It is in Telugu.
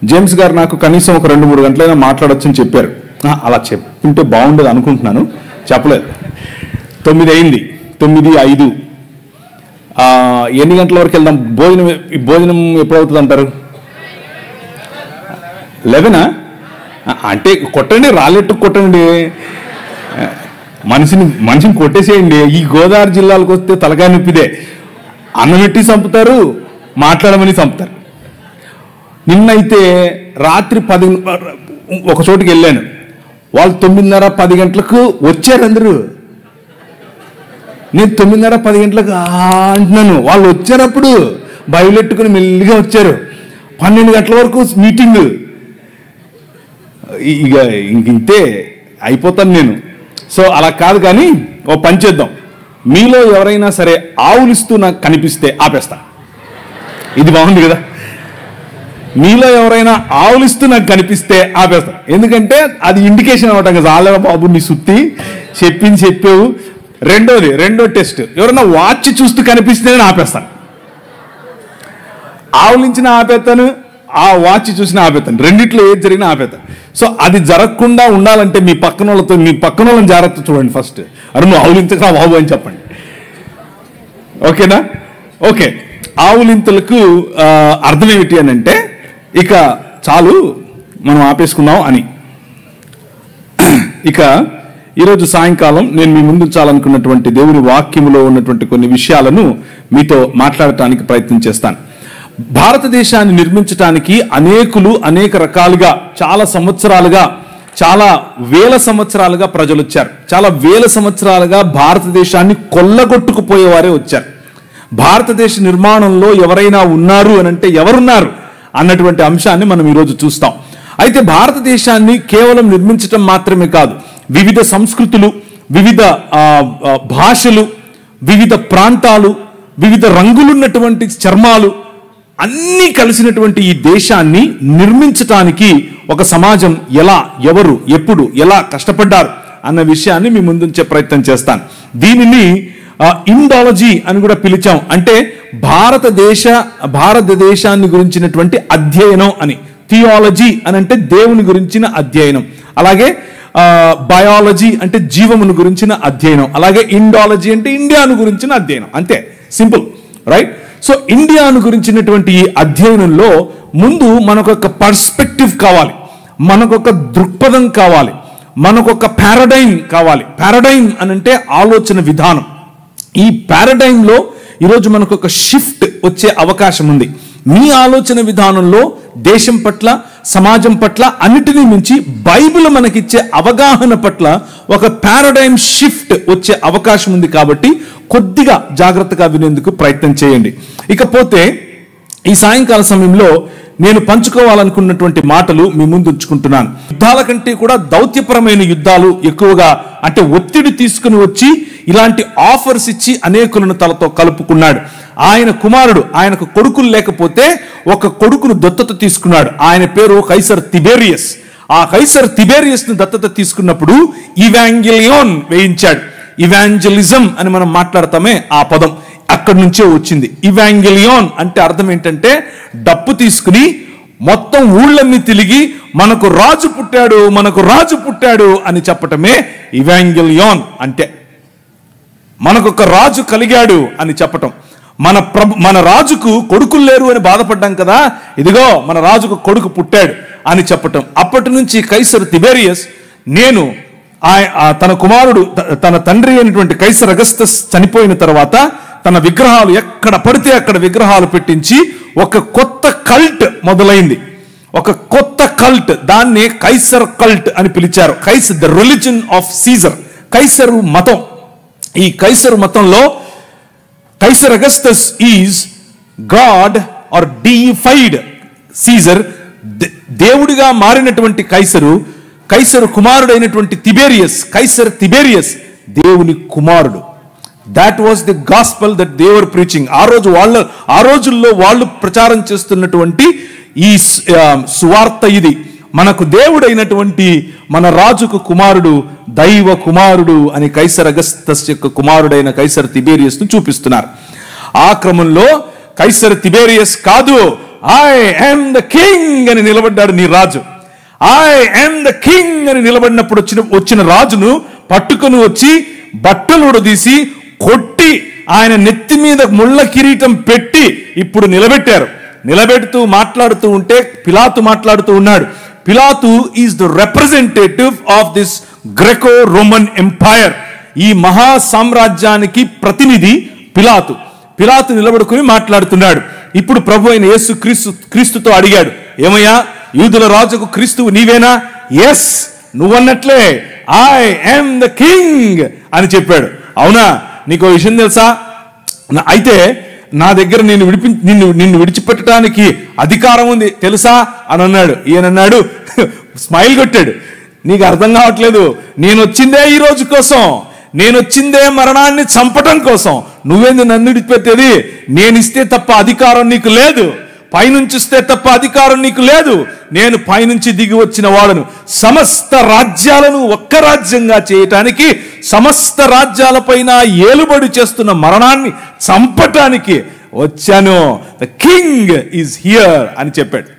జేమ్స్ గారు నాకు కనీసం ఒక 2-3 గంటలైనా మాట్లాడొచ్చని చెప్పారు. అలా చెప్తుంటే బాగుండదు అనుకుంటున్నాను, చెప్పలేదు. 9 అయింది, 9:05. ఎన్ని గంటల వరకు వెళ్దాం? భోజనం ఎప్పుడవుతుంది అంటారు? 11 అంటే కొట్టండి, రాళ్ళెట్టు కొట్టండి, మనిషిని కొట్టేసేయండి. ఈ గోదావరి జిల్లాలకు వస్తే తలకాయ నొప్పిదే. అన్నం పెట్టి చంపుతారు, మాట్లాడమని చంపుతారు. నిన్నైతే రాత్రి 10 ఒక చోటుకి వెళ్ళాను. వాళ్ళు 9:30-10 గంటలకు వచ్చారు అందరూ. నేను 9:30-10 గంటలకు అంటున్నాను, వాళ్ళు వచ్చారప్పుడు బయలుపెట్టుకుని మెల్లిగా వచ్చారు. 12 గంటల వరకు మీటింగ్. ఇక ఇంతే అయిపోతాను నేను. సో అలా కాదు, కానీ ఓ పని చేద్దాం. మీలో ఎవరైనా సరే ఆవులిస్తూ నాకు కనిపిస్తే ఆపేస్తా. ఇది బాగుంది కదా? మీలో ఎవరైనా ఆవులిస్తూ నాకు కనిపిస్తే ఆపేస్తా. ఎందుకంటే అది ఇండికేషన్ అవ్వటం కదా, ఆలయ బాబు నీ సుత్తి చెప్పావు. రెండో టెస్ట్, ఎవరైనా వాచ్ చూస్తూ కనిపిస్తే నేను ఆపేస్తాను. ఆవులించిన ఆపేస్తాను, ఆ వాచ్ చూసిన ఆపేస్తాను. రెండిట్లో ఏది జరిగినా ఆపేస్తాను. సో అది జరగకుండా ఉండాలంటే మీ పక్కన వాళ్ళని జాగ్రత్త చూడండి. ఫస్ట్ అరే నువ్వు ఆవులించగా బాబు అని చెప్పండి. ఓకేనా? ఓకే. ఆవులింతలకు అర్థం ఏమిటి అని అంటే, ఇక చాలు మనం ఆపేసుకుందాం అని. ఇక ఈరోజు సాయంకాలం నేను మీ ముందు ఉంచాలనుకున్నటువంటి దేవుని వాక్యములో ఉన్నటువంటి కొన్ని విషయాలను మీతో మాట్లాడటానికి ప్రయత్నం చేస్తాను. భారతదేశాన్ని నిర్మించడానికి అనేక రకాలుగా చాలా సంవత్సరాలుగా, చాలా వేల సంవత్సరాలుగా ప్రజలు వచ్చారు. చాలా వేల సంవత్సరాలుగా భారతదేశాన్ని కొల్లగొట్టుకుపోయేవారే వచ్చారు. భారతదేశ నిర్మాణంలో ఎవరైనా ఉన్నారు అని అంటే ఎవరున్నారు అన్నటువంటి అంశాన్ని మనం ఈరోజు చూస్తాం. అయితే భారతదేశాన్ని కేవలం నిర్మించటం మాత్రమే కాదు, వివిధ సంస్కృతులు, వివిధ భాషలు, వివిధ ప్రాంతాలు, వివిధ రంగులున్నటువంటి చర్మాలు అన్నీ కలిసినటువంటి ఈ దేశాన్ని నిర్మించటానికి ఒక సమాజం ఎవరు ఎప్పుడు ఎలా కష్టపడ్డారు అన్న విషయాన్ని మీ ముందుంచే ప్రయత్నం చేస్తాను. దీనిని ఇండాలజీ అని కూడా పిలిచాం. అంటే భారతదేశాన్ని గురించినటువంటి అధ్యయనం అని. థియాలజీ అని అంటే దేవుని గురించిన అధ్యయనం. అలాగే బయాలజీ అంటే జీవమును గురించిన అధ్యయనం. అలాగే ఇండాలజీ అంటే ఇండియాను గురించిన అధ్యయనం. అంతే, సింపుల్, రైట్? సో ఇండియాను గురించినటువంటి ఈ అధ్యయనంలో ముందు మనకొక పర్స్పెక్టివ్ కావాలి, మనకొక దృక్పథం కావాలి, మనకొక పారాడైమ్ కావాలి. పారాడైమ్ అని అంటే ఆలోచన విధానం. ఈ పారాడైమ్లో ఈరోజు మనకు ఒక షిఫ్ట్ వచ్చే అవకాశం ఉంది. మీ ఆలోచన విధానంలో దేశం పట్ల, సమాజం పట్ల, అన్నిటినీ మించి బైబిల్ మనకిచ్చే అవగాహన పట్ల ఒక పారాడైమ్ షిఫ్ట్ వచ్చే అవకాశం ఉంది. కాబట్టి కొద్దిగా జాగ్రత్తగా వినేందుకు ప్రయత్నం చేయండి. ఇకపోతే ఈ సాయంకాల సమయంలో నేను పంచుకోవాలనుకున్నటువంటి మాటలు మీ ముందు ఉంచుకుంటున్నాను. యుద్ధాల కంటే కూడా దౌత్యపరమైన యుద్ధాలు ఎక్కువగా, అంటే ఒత్తిడి తీసుకుని వచ్చి ఇలాంటి ఆఫర్స్ ఇచ్చి అనేకులను తలతో కలుపుకున్నాడు. ఆయన కుమారుడు, ఆయనకు కొడుకులు లేకపోతే ఒక కొడుకును దత్తత తీసుకున్నాడు. ఆయన పేరు కైసర్ తిబేరియస్. ఆ కైసర్ తిబేరియస్ ను దత్తత తీసుకున్నప్పుడు ఇవాంజెలియోన్ వేయించాడు. ఇవాంజలిజం అని మనం మాట్లాడతామే, ఆ పదం అక్కడి నుంచే వచ్చింది. ఇవాంజెలియోన్ అంటే అర్థం ఏంటంటే డప్పు తీసుకుని మొత్తం ఊళ్ళన్నీ తిరిగి మనకు రాజు పుట్టాడు అని చెప్పటమే ఇవాంజెలియోన్ అంటే. మనకొక రాజు కలిగాడు అని చెప్పటం. మన రాజుకు కొడుకులు లేరు అని బాధపడ్డాం కదా, ఇదిగో మన రాజుకు కొడుకు పుట్టాడు అని చెప్పటం. అప్పటి నుంచి కైసర్ తిబేరియస్ తన కుమారుడు, తన తండ్రి అయినటువంటి కైసర్ అగస్తస్ చనిపోయిన తర్వాత తన విగ్రహాలు ఎక్కడ పడితే అక్కడ విగ్రహాలు పెట్టించి ఒక కొత్త కల్ట్ మొదలైంది. ఒక కొత్త కల్ట్, దాన్ని కైసర్ కల్ట్ అని పిలిచారు. The religion of Caesar, Kaiser మతం. ఈ కైసరు మతంలో Kaiser Augustus is god or deified Caesar, దేవుడిగా మారినటువంటి కైసరు కుమారుడైనటువంటి కైసర్ తిబేరియస్ దేవుని కుమారుడు. That was the gospel that they were preaching. ఆ రోజుల్లో వాళ్ళు ప్రచారం చేస్తున్నటువంటి ఈ సువార్త ఇది. మనకు దేవుడైనటువంటి మన రాజుకు కుమారుడు, దైవ కుమారుడు అని కైసర్ అగస్తస్ యొక్క కుమారుడైన కైసర్ తిబేరియస్ ను చూపిస్తున్నారు. ఆ క్రమంలో కైసర్ తిబేరియస్ కాదు, ఐ యామ్ ద కింగ్ అని నిలబడ్డాడు నీ రాజు. ఐ యామ్ ద కింగ్ అని నిలబడినప్పుడు వచ్చిన రాజును పట్టుకొని వచ్చి బట్టలు ఉడదీసి కొట్టి ఆయన నెత్తి మీద ముళ్ళ కిరీటం పెట్టి ఇప్పుడు నిలబెట్టారు. నిలబెడుతూ మాట్లాడుతూ ఉంటే పిలాతు మాట్లాడుతూ ఉన్నాడు. పిలాతు is the representative of this Graeco Roman empire. ఈ మహా సామ్రాజ్యానికి ప్రతినిధి పిలాతు. పిలాతు నిలబడుకుని మాట్లాడుతున్నాడు. ఇప్పుడు ప్రభు అయిన యేసు క్రీస్తుతో అడిగాడు, ఏమయ్యా యూదుల రాజుకు క్రీస్తువు నీవేనా? ఎస్, నువ్వన్నట్లే ఐ యామ్ ద కింగ్ అని చెప్పాడు. అవునా? నీకు విషయం తెలుసా? అయితే నా దగ్గర నిన్ను విడిచిపెట్టడానికి అధికారం ఉంది తెలుసా అని అన్నాడు. ఈయనన్నాడు, స్మైల్ కొట్టాడు, నీకు అర్థం కావట్లేదు, నేను వచ్చిందే ఈ రోజు కోసం, నేను వచ్చిందే మరణాన్ని చంపటం కోసం, నువ్వేంది నన్ను విడిచిపెట్టేది? నేను ఇస్తే తప్ప అధికారం నీకు లేదు, పైనుంచి ఇస్తే తప్ప అధికారం నీకు లేదు. నేను పైనుంచి దిగి వచ్చిన వాడను. సమస్త రాజ్యాలను ఒక్క రాజ్యంగా చేయటానికి, సమస్త రాజ్యాలపైన ఏలుబడి చేస్తున్న మరణాన్ని చంపటానికి వచ్చాను. ద కింగ్ ఈజ్ హియర్ అని చెప్పాడు.